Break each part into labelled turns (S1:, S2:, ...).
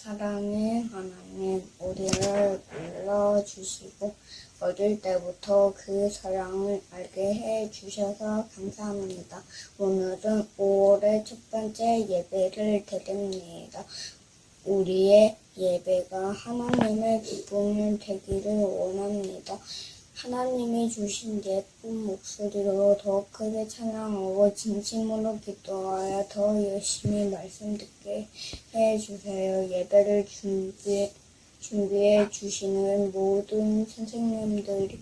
S1: 사랑의 하나님, 우리를 불러주시고 어릴 때부터 그 사랑을 알게 해주셔서 감사합니다. 오늘은 5월의 첫 번째 예배를 드립니다. 우리의 예배가 하나님의 기쁨을 되기를 원합니다. 하나님이 주신 예쁜 목소리로 더 크게 찬양하고 진심으로 기도하여 더 열심히 말씀 듣게 해주세요. 예배를 준비해 주시는 모든 선생님들이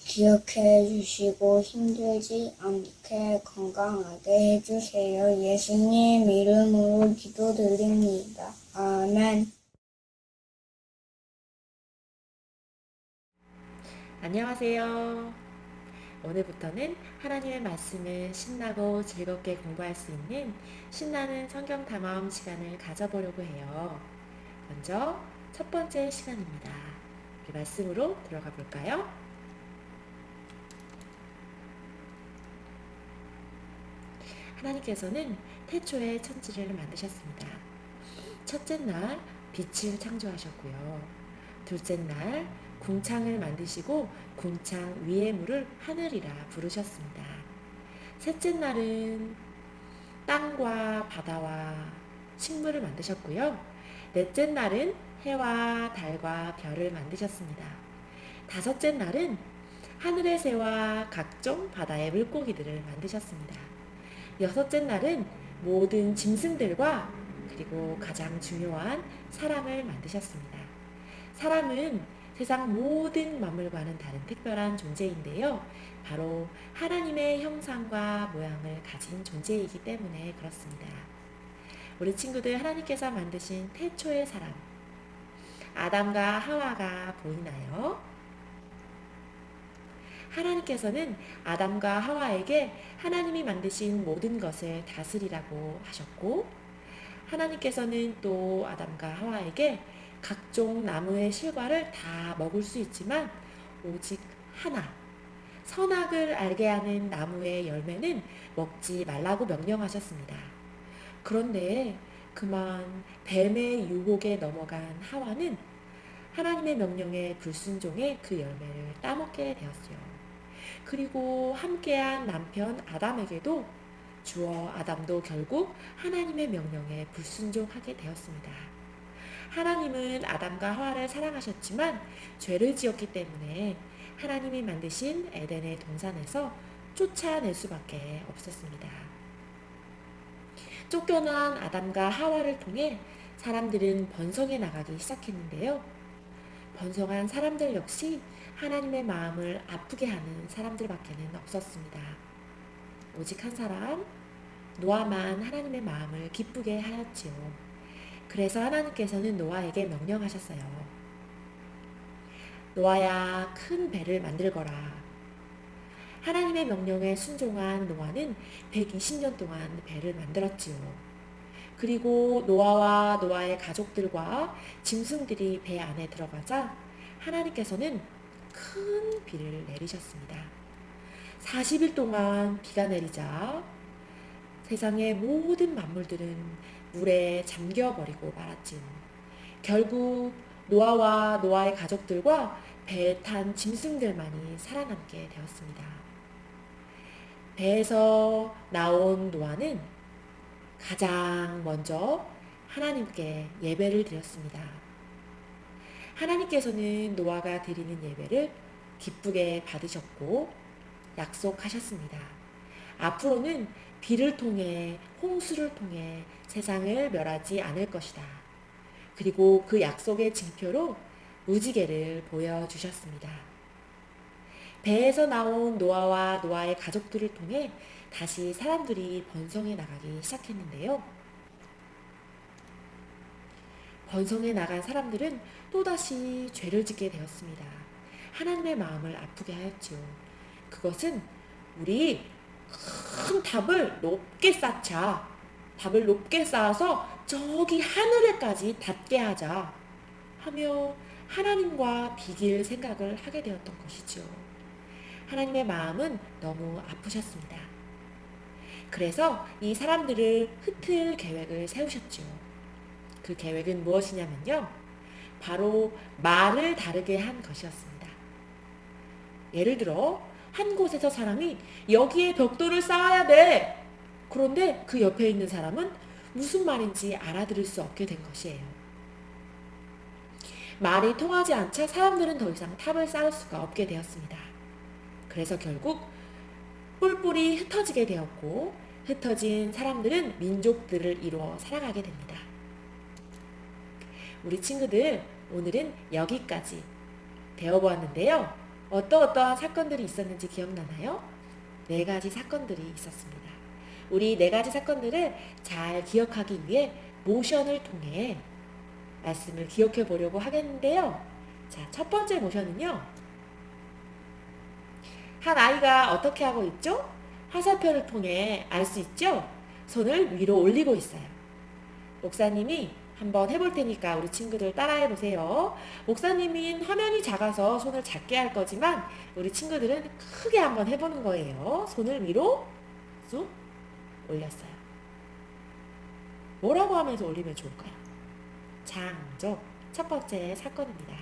S1: 기억해 주시고 힘들지 않게 건강하게 해주세요. 예수님 이름으로 기도드립니다. 아멘.
S2: 안녕하세요. 오늘부터는 하나님의 말씀을 신나고 즐겁게 공부할 수 있는 신나는 성경 탐험 시간을 가져보려고 해요. 먼저 첫 번째 시간입니다. 우리 말씀으로 들어가 볼까요? 하나님께서는 태초에 천지를 만드셨습니다. 첫째 날 빛을 창조하셨고요. 둘째 날 궁창을 만드시고 궁창 위의 물을 하늘이라 부르셨습니다. 셋째 날은 땅과 바다와 식물을 만드셨고요. 넷째 날은 해와 달과 별을 만드셨습니다. 다섯째 날은 하늘의 새와 각종 바다의 물고기들을 만드셨습니다. 여섯째 날은 모든 짐승들과 그리고 가장 중요한 사람을 만드셨습니다. 사람은 세상 모든 만물과는 다른 특별한 존재인데요. 바로 하나님의 형상과 모양을 가진 존재이기 때문에 그렇습니다. 우리 친구들, 하나님께서 만드신 태초의 사람, 아담과 하와가 보이나요? 하나님께서는 아담과 하와에게 하나님이 만드신 모든 것을 다스리라고 하셨고, 하나님께서는 또 아담과 하와에게 각종 나무의 실과를 다 먹을 수 있지만 오직 하나, 선악을 알게 하는 나무의 열매는 먹지 말라고 명령하셨습니다. 그런데 그만 뱀의 유혹에 넘어간 하와는 하나님의 명령에 불순종해 그 열매를 따먹게 되었어요. 그리고 함께한 남편 아담에게도 주어 아담도 결국 하나님의 명령에 불순종하게 되었습니다. 하나님은 아담과 하와를 사랑하셨지만 죄를 지었기 때문에 하나님이 만드신 에덴의 동산에서 쫓아낼 수밖에 없었습니다. 쫓겨난 아담과 하와를 통해 사람들은 번성해 나가기 시작했는데요. 번성한 사람들 역시 하나님의 마음을 아프게 하는 사람들밖에는 없었습니다. 오직 한 사람, 노아만 하나님의 마음을 기쁘게 하였지요. 그래서 하나님께서는 노아에게 명령하셨어요. 노아야, 큰 배를 만들거라. 하나님의 명령에 순종한 노아는 120년 동안 배를 만들었지요. 그리고 노아와 노아의 가족들과 짐승들이 배 안에 들어가자 하나님께서는 큰 비를 내리셨습니다. 40일 동안 비가 내리자 세상의 모든 만물들은 물에 잠겨버리고 말았지요. 결국 노아와 노아의 가족들과 배에 탄 짐승들만이 살아남게 되었습니다. 배에서 나온 노아는 가장 먼저 하나님께 예배를 드렸습니다. 하나님께서는 노아가 드리는 예배를 기쁘게 받으셨고 약속하셨습니다. 앞으로는 비를 통해 홍수를 통해 세상을 멸하지 않을 것이다. 그리고 그 약속의 징표로 무지개를 보여주셨습니다. 배에서 나온 노아와 노아의 가족들을 통해 다시 사람들이 번성해 나가기 시작했는데요. 번성해 나간 사람들은 또다시 죄를 짓게 되었습니다. 하나님의 마음을 아프게 하였지요. 그것은 우리 큰 답을 높게 쌓자. 답을 높게 쌓아서 저기 하늘에까지 닿게 하자 하며 하나님과 비길 생각을 하게 되었던 것이죠. 하나님의 마음은 너무 아프셨습니다. 그래서 이 사람들을 흩을 계획을 세우셨죠. 그 계획은 무엇이냐면요. 바로 말을 다르게 한 것이었습니다. 예를 들어 한 곳에서 사람이 여기에 벽돌을 쌓아야 돼. 그런데 그 옆에 있는 사람은 무슨 말인지 알아들을 수 없게 된 것이에요. 말이 통하지 않자 사람들은 더 이상 탑을 쌓을 수가 없게 되었습니다. 그래서 결국 뿔뿔이 흩어지게 되었고 흩어진 사람들은 민족들을 이루어 살아가게 됩니다. 우리 친구들, 오늘은 여기까지 배워보았는데요. 어떠한 사건들이 있었는지 기억나나요? 4가지 사건들이 있었습니다. 우리 4가지 사건들을 잘 기억하기 위해 모션을 통해 말씀을 기억해 보려고 하겠는데요. 자, 첫 번째 모션은요. 한 아이가 어떻게 하고 있죠? 화살표를 통해 알 수 있죠? 손을 위로 올리고 있어요. 목사님이 한번 해볼 테니까 우리 친구들 따라해 보세요. 목사님인 화면이 작아서 손을 작게 할 거지만 우리 친구들은 크게 한번 해보는 거예요. 손을 위로 쑥 올렸어요. 뭐라고 하면서 올리면 좋을까요? 창조. 첫 번째 사건입니다.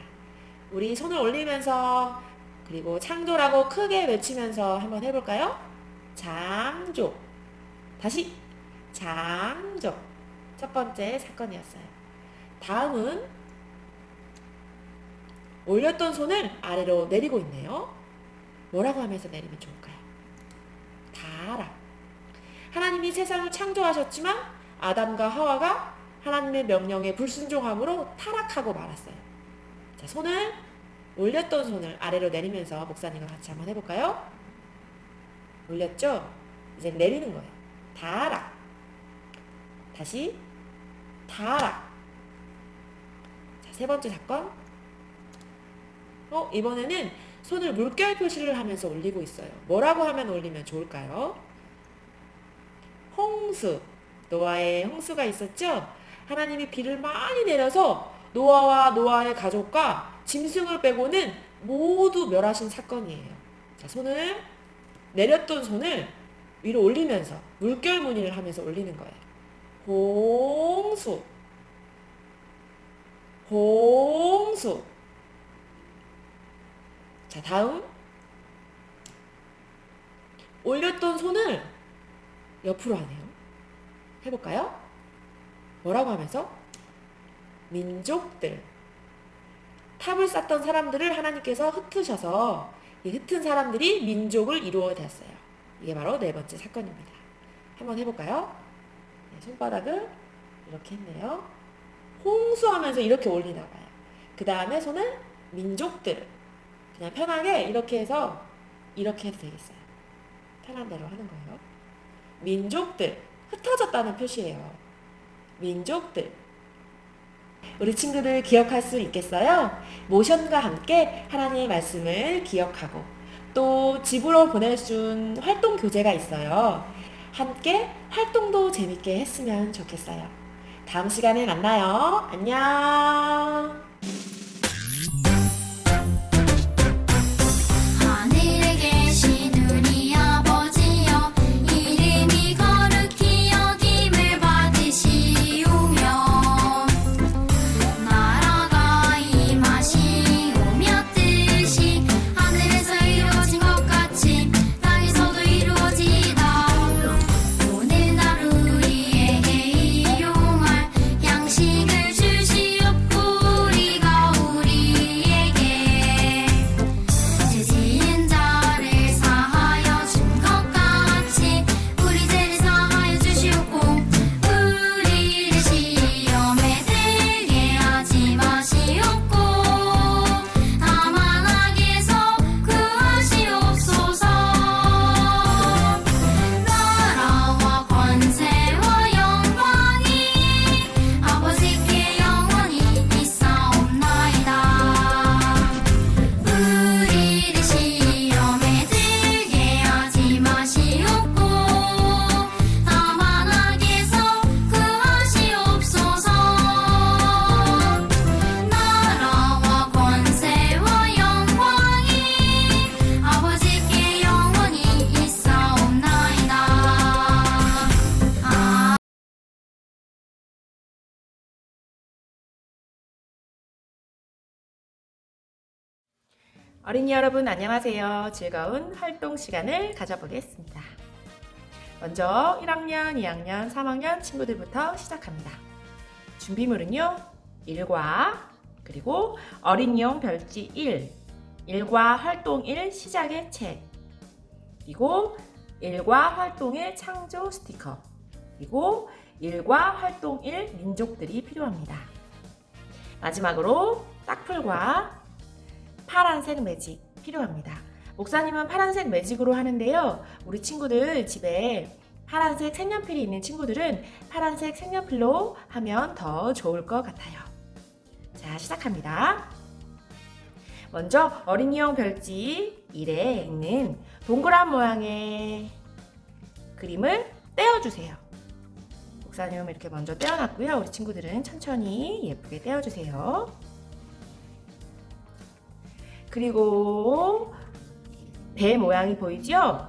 S2: 우리 손을 올리면서 그리고 창조라고 크게 외치면서 한번 해볼까요? 창조. 다시 창조. 첫 번째 사건이었어요. 다음은 올렸던 손을 아래로 내리고 있네요. 뭐라고 하면서 내리면 좋을까요? 타락. 하나님이 세상을 창조하셨지만 아담과 하와가 하나님의 명령에 불순종함으로 타락하고 말았어요. 자, 손을 올렸던 손을 아래로 내리면서 목사님과 같이 한번 해볼까요? 올렸죠? 이제 내리는 거예요. 타락. 다시 타락. 자, 세 번째 사건. 이번에는 손을 물결 표시를 하면서 올리고 있어요. 뭐라고 하면 올리면 좋을까요? 홍수. 노아의 홍수가 있었죠? 하나님이 비를 많이 내려서 노아와 노아의 가족과 짐승을 빼고는 모두 멸하신 사건이에요. 자, 손을 내렸던 손을 위로 올리면서 물결 무늬를 하면서 올리는 거예요. 홍수. 홍수. 자, 다음. 올렸던 손을 옆으로 하네요. 해볼까요? 뭐라고 하면서? 민족들. 탑을 쌓던 사람들을 하나님께서 흩으셔서 이 흩은 사람들이 민족을 이루어 되었어요. 이게 바로 4번째 사건입니다. 한번 해볼까요? 네, 손바닥을 이렇게 했네요. 홍수하면서 이렇게 올리나 봐요. 그 다음에 손을 민족들. 그냥 편하게 이렇게 해서 이렇게 해도 되겠어요. 편한 대로 하는 거예요. 민족들. 흩어졌다는 표시예요. 민족들. 우리 친구들 기억할 수 있겠어요? 모션과 함께 하나님의 말씀을 기억하고 또 집으로 보내준 활동 교재가 있어요. 함께 활동도 재밌게 했으면 좋겠어요. 다음 시간에 만나요. 안녕.
S3: 하늘에 계신 우리 아버지여 이름이 거룩히 여김을 받으시오며 나라가 임하시오며 뜻이 하늘에서 이루어진 것 같이 땅에서도 이루어지이다. 오늘날 우리에게 일용할 양식을 주시옵고 우리
S2: 어린이 여러분 안녕하세요. 즐거운 활동 시간을 가져보겠습니다. 먼저 1학년, 2학년, 3학년 친구들부터 시작합니다. 준비물은요. 일과 그리고 어린이용 별지 1, 일과 활동 1 시작의 책, 그리고 일과 활동 1 창조 스티커, 그리고 일과 활동 1 민족들이 필요합니다. 마지막으로 딱풀과 파란색 매직 필요합니다. 목사님은 파란색 매직으로 하는데요. 우리 친구들 집에 파란색 색연필이 있는 친구들은 파란색 색연필로 하면 더 좋을 것 같아요. 자, 시작합니다. 먼저 어린이용 별지 1에 있는 동그란 모양의 그림을 떼어주세요. 목사님은 이렇게 먼저 떼어놨고요. 우리 친구들은 천천히 예쁘게 떼어주세요. 그리고 배 모양이 보이죠?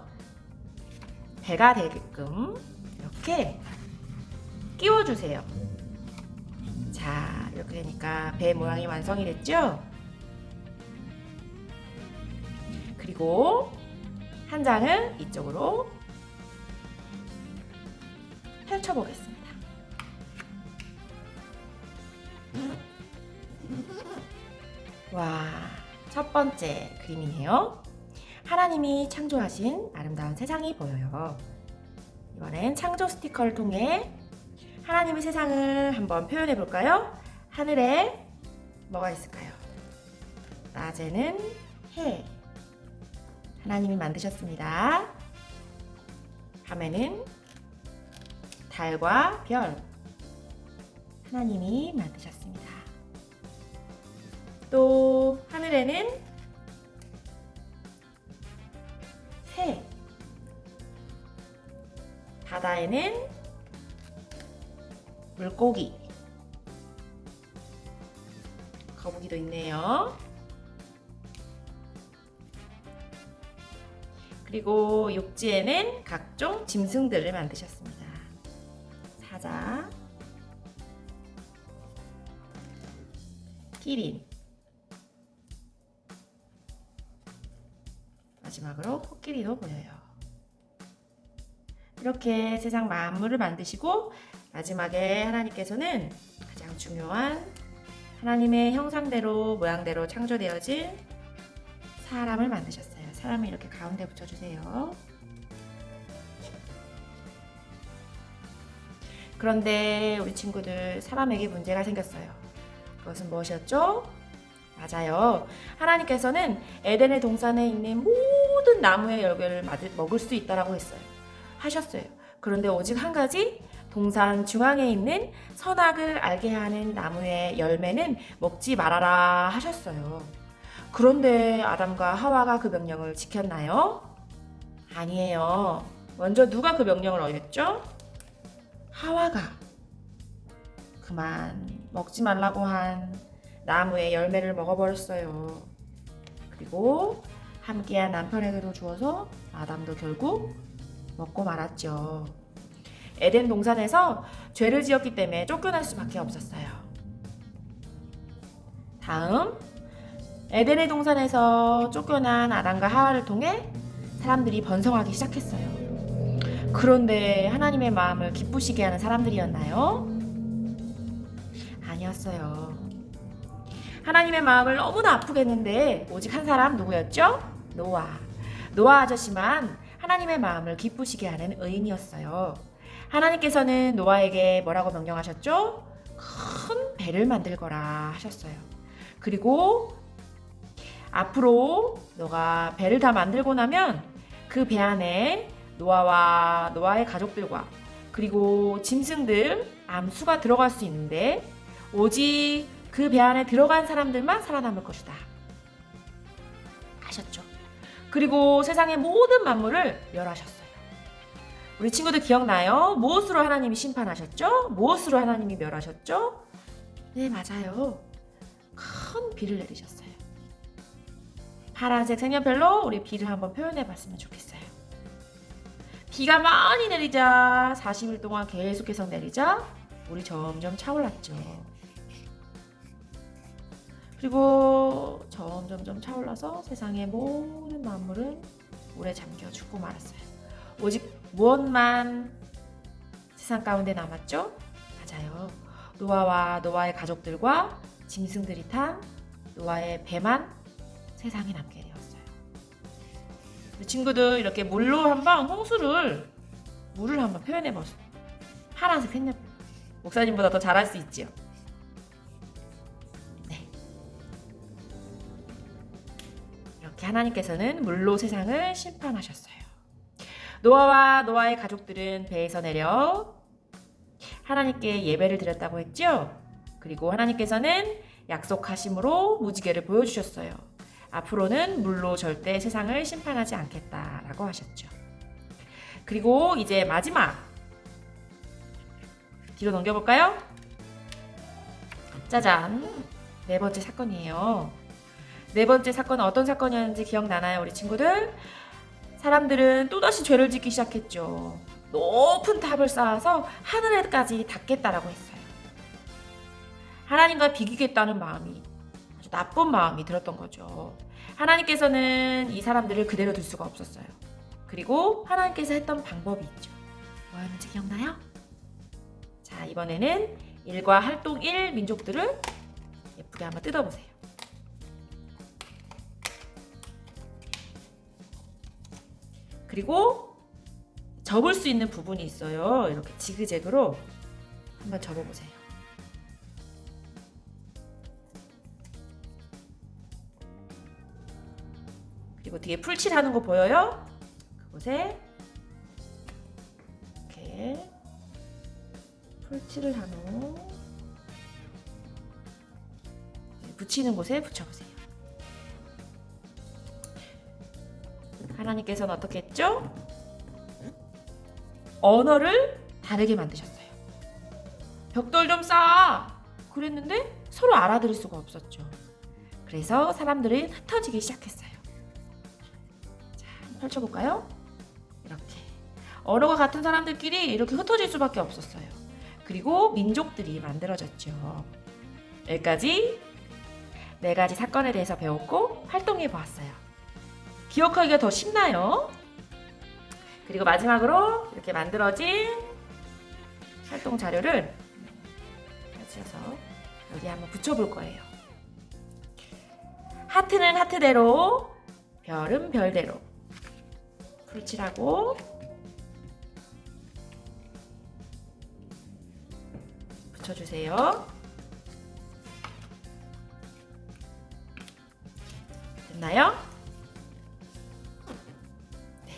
S2: 배가 되게끔 이렇게 끼워주세요. 자, 이렇게 되니까 배 모양이 완성이 됐죠? 그리고 한 장을 이쪽으로 펼쳐보겠습니다. 와, 첫 번째 그림이네요. 하나님이 창조하신 아름다운 세상이 보여요. 이번엔 창조 스티커를 통해 하나님의 세상을 한번 표현해 볼까요? 하늘에 뭐가 있을까요? 낮에는 해. 하나님이 만드셨습니다. 밤에는 달과 별. 하나님이 만드셨습니다. 또 하늘에는 새. 바다에는 물고기. 거북이도 있네요. 그리고 육지에는 각종 짐승들을 만드셨습니다. 사자, 기린, 마지막으로 코끼리도 보여요. 이렇게 세상 만물을 만드시고 마지막에 하나님께서는 가장 중요한 하나님의 형상대로 모양대로 창조되어진 사람을 만드셨어요. 사람을 이렇게 가운데 붙여주세요. 그런데 우리 친구들 사람에게 문제가 생겼어요. 그것은 무엇이었죠? 맞아요. 하나님께서는 에덴의 동산에 있는 모든 나무의 열매를 먹을 수 있다라고 하셨어요. 그런데 오직 한 가지 동산 중앙에 있는 선악을 알게 하는 나무의 열매는 먹지 말아라 하셨어요. 그런데 아담과 하와가 그 명령을 지켰나요? 아니에요. 먼저 누가 그 명령을 어겼죠? 하와가. 그만 먹지 말라고 한 나무의 열매를 먹어버렸어요. 그리고 함께한 남편에게도 주어서 아담도 결국 먹고 말았죠. 에덴 동산에서 죄를 지었기 때문에 쫓겨날 수밖에 없었어요. 다음, 에덴의 동산에서 쫓겨난 아담과 하와를 통해 사람들이 번성하기 시작했어요. 그런데 하나님의 마음을 기쁘시게 하는 사람들이었나요? 아니었어요. 하나님의 마음을 너무나 아프게 했는데 오직 한 사람 누구였죠? 노아 아저씨만 하나님의 마음을 기쁘시게 하는 의인이었어요. 하나님께서는 노아에게 뭐라고 명령하셨죠? 큰 배를 만들 거라 하셨어요. 그리고 앞으로 너가 배를 다 만들고 나면 그 배 안에 노아와 노아의 가족들과 그리고 짐승들, 암수가 들어갈 수 있는데 오직 그 배 안에 들어간 사람들만 살아남을 것이다 하셨죠. 그리고 세상의 모든 만물을 멸하셨어요. 우리 친구들 기억나요? 무엇으로 하나님이 심판하셨죠? 무엇으로 하나님이 멸하셨죠? 네, 맞아요. 큰 비를 내리셨어요. 파란색 색연필로 우리 비를 한번 표현해 봤으면 좋겠어요. 비가 많이 내리자 40일 동안 계속해서 내리자 물이 점점 차올랐죠. 그리고 점점점 차올라서 세상의 모든 만물은 물에 잠겨 죽고 말았어요. 오직 무엇만 세상 가운데 남았죠? 맞아요. 노아와 노아의 가족들과 짐승들이 탄 노아의 배만 세상에 남게 되었어요. 우리 친구들 이렇게 물로 한번 물을 한번 표현해 보세요. 파란색 색깔. 목사님보다 더 잘할 수 있지요. 네. 이렇게 하나님께서는 물로 세상을 심판하셨어요. 노아와 노아의 가족들은 배에서 내려 하나님께 예배를 드렸다고 했죠. 그리고 하나님께서는 약속하심으로 무지개를 보여주셨어요. 앞으로는 물로 절대 세상을 심판하지 않겠다라고 하셨죠. 그리고 이제 마지막 뒤로 넘겨볼까요? 짜잔! 네 번째 사건이에요. 네 번째 사건은 어떤 사건이었는지 기억나나요, 우리 친구들? 사람들은 또다시 죄를 짓기 시작했죠. 높은 탑을 쌓아서 하늘에까지 닿겠다라고 했어요. 하나님과 비기겠다는 마음이 아주 나쁜 마음이 들었던 거죠. 하나님께서는 이 사람들을 그대로 둘 수가 없었어요. 그리고 하나님께서 했던 방법이 있죠. 뭐였는지 기억나요? 자, 이번에는 1과 활동 1 민족들을 예쁘게 한번 뜯어보세요. 그리고 접을 수 있는 부분이 있어요. 이렇게 지그재그로 한번 접어보세요. 그리고 뒤에 풀칠하는 거 보여요? 그곳에 이렇게 풀칠을 한 후 붙이는 곳에 붙여보세요. 하나님께서는 어떻게 했죠? 언어를 다르게 만드셨어요. 벽돌 좀 쌓아! 그랬는데 서로 알아들을 수가 없었죠. 그래서 사람들이 흩어지기 시작했어요. 자, 펼쳐볼까요? 이렇게 언어가 같은 사람들끼리 이렇게 흩어질 수밖에 없었어요. 그리고 민족들이 만들어졌죠. 여기까지 4가지 사건에 대해서 배웠고 활동해 보았어요. 기억하기가 더 쉽나요? 그리고 마지막으로 이렇게 만들어진 활동 자료를 펼쳐서 여기 한번 붙여볼 거예요. 하트는 하트대로, 별은 별대로 풀칠하고 붙여주세요. 됐나요? 네.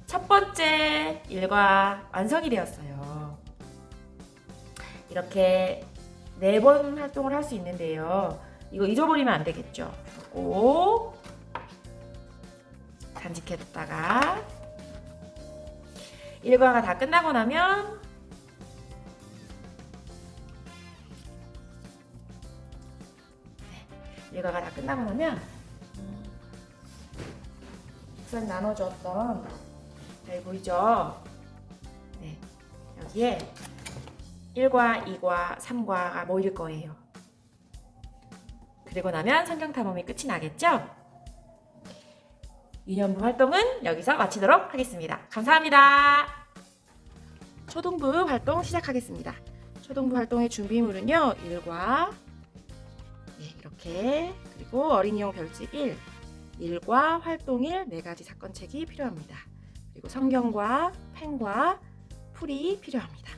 S2: 첫 번째 일과 완성이 되었어요. 이렇게 4번 활동을 할 수 있는데요. 이거 잊어버리면 안 되겠죠? 꼭 간직해뒀다가 일과가 다 끝나고 나면 일과가 다 끝나고 나면 우선 나눠줬던 잘 보이죠? 네, 여기에 1과 2과 3과가 모일 거예요. 그리고 나면 성경 탐험이 끝이 나겠죠? 유년부 활동은 여기서 마치도록 하겠습니다. 감사합니다. 초등부 활동 시작하겠습니다. 초등부 활동의 준비물은요, 1과 이렇게, 그리고 어린이용 별집 1과 활동 1 4가지 사건책이 필요합니다. 그리고 성경과 펜과 풀이 필요합니다.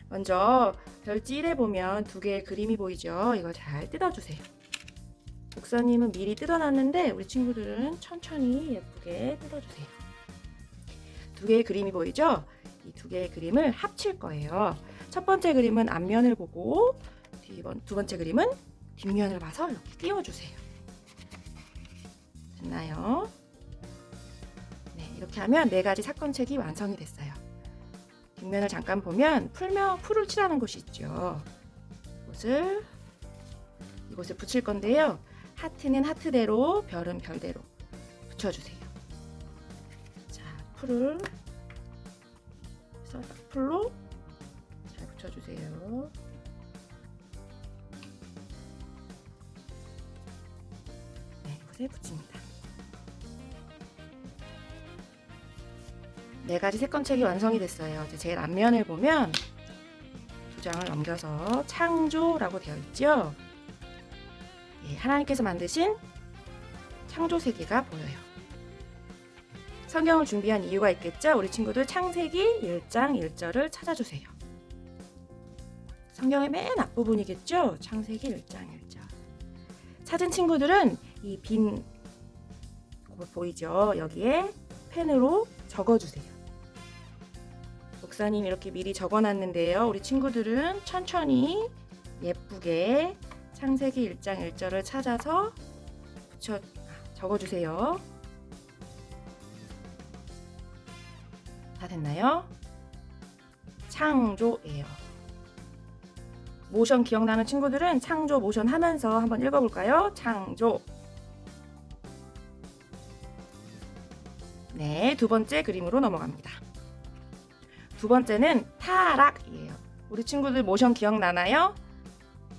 S2: 먼저 별지 1에 보면 2개의 그림이 보이죠? 이거 잘 뜯어주세요. 목사님은 미리 뜯어놨는데 우리 친구들은 천천히 예쁘게 뜯어주세요. 2개의 그림이 보이죠? 이 2개의 그림을 합칠 거예요. 첫 번째 그림은 앞면을 보고 두 번째 그림은 뒷면을 봐서 이렇게 띄워주세요. 됐나요? 네, 이렇게 하면 4가지 사건책이 완성이 됐어요. 뒷면을 잠깐 보면 풀을 칠하는 곳이 있죠. 이곳에 붙일 건데요. 하트는 하트대로, 별은 별대로 붙여주세요. 자, 풀로 잘 붙여주세요. 이곳에 붙입니다. 4가지 색건책이 완성이 됐어요. 이제 제일 앞면을 보면 2장을 넘겨서 창조라고 되어 있죠. 예, 하나님께서 만드신 창조 세계가 보여요. 성경을 준비한 이유가 있겠죠? 우리 친구들 창세기 1장 1절을 찾아주세요. 성경의 맨 앞부분이겠죠? 창세기 1장 1절. 찾은 친구들은 이 빈 곳 보이죠? 여기에 펜으로 적어주세요. 목사님 이렇게 미리 적어놨는데요. 우리 친구들은 천천히 예쁘게 창세기 1장 1절을 찾아서 적어주세요. 다 됐나요? 창조예요. 모션 기억나는 친구들은 창조 모션 하면서 한번 읽어볼까요? 창조. 네, 2번째 그림으로 넘어갑니다. 2번째는 타락이에요. 우리 친구들 모션 기억나나요?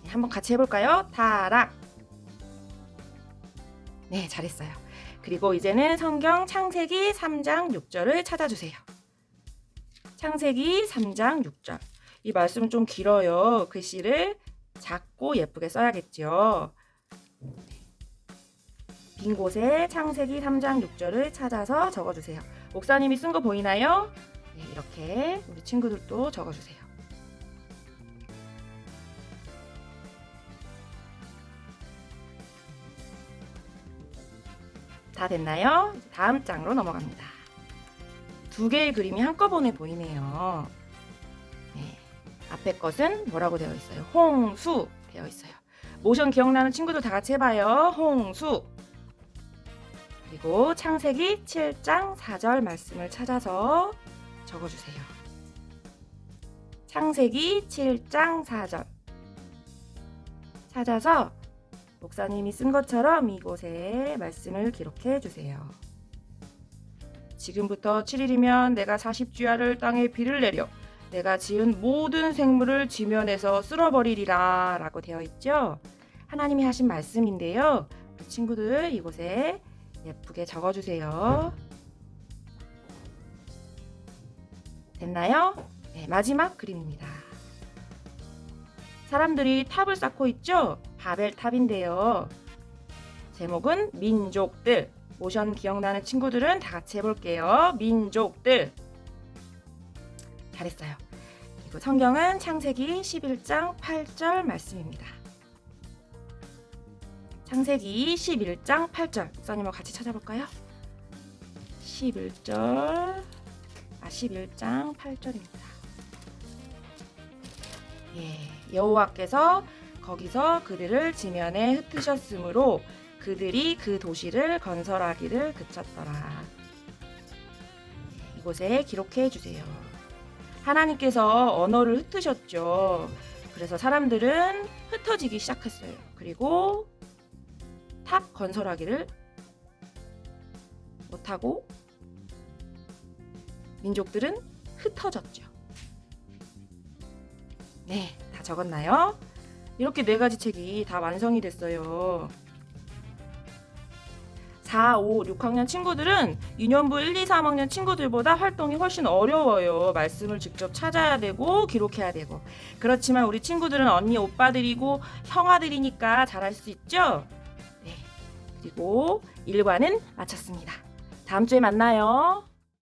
S2: 네, 한번 같이 해볼까요? 타락. 네, 잘했어요. 그리고 이제는 성경 창세기 3장 6절을 찾아주세요. 창세기 3장 6절. 이 말씀은 좀 길어요. 글씨를 작고 예쁘게 써야겠죠. 빈 곳에 창세기 3장 6절을 찾아서 적어주세요. 목사님이 쓴 거 보이나요? 네, 이렇게 우리 친구들도 적어주세요. 다 됐나요? 다음 장으로 넘어갑니다. 2개의 그림이 한꺼번에 보이네요. 네, 앞에 것은 뭐라고 되어 있어요? 홍수 되어 있어요. 모션 기억나는 친구들 다 같이 해봐요. 홍수. 그리고 창세기 7장 4절 말씀을 찾아서 적어주세요. 창세기 7장 4절 찾아서 목사님이 쓴 것처럼 이곳에 말씀을 기록해 주세요. 지금부터 7일이면 내가 40주야를 땅에 비를 내려 내가 지은 모든 생물을 지면에서 쓸어버리리라 라고 되어 있죠. 하나님이 하신 말씀인데요. 우리 친구들 이곳에 예쁘게 적어주세요. 됐나요? 네, 마지막 그림입니다. 사람들이 탑을 쌓고 있죠? 바벨탑인데요. 제목은 민족들. 모션 기억나는 친구들은 다 같이 해볼게요. 민족들. 잘했어요. 그리고 성경은 창세기 11장 8절 말씀입니다. 창세기 11장 8절. 목사님하고 같이 찾아볼까요? 11장 8절입니다. 예, 여호와께서 거기서 그들을 지면에 흩으셨으므로 그들이 그 도시를 건설하기를 그쳤더라. 이곳에 기록해 주세요. 하나님께서 언어를 흩으셨죠. 그래서 사람들은 흩어지기 시작했어요. 그리고 탑 건설하기를 못하고 민족들은 흩어졌죠. 네, 다 적었나요? 이렇게 4가지 책이 다 완성이 됐어요. 4, 5, 6학년 친구들은 유년부 1, 2, 3학년 친구들보다 활동이 훨씬 어려워요. 말씀을 직접 찾아야 되고 기록해야 되고. 그렇지만 우리 친구들은 언니, 오빠들이고 형아들이니까 잘할 수 있죠? 네. 그리고 1과는 마쳤습니다. 다음 주에 만나요.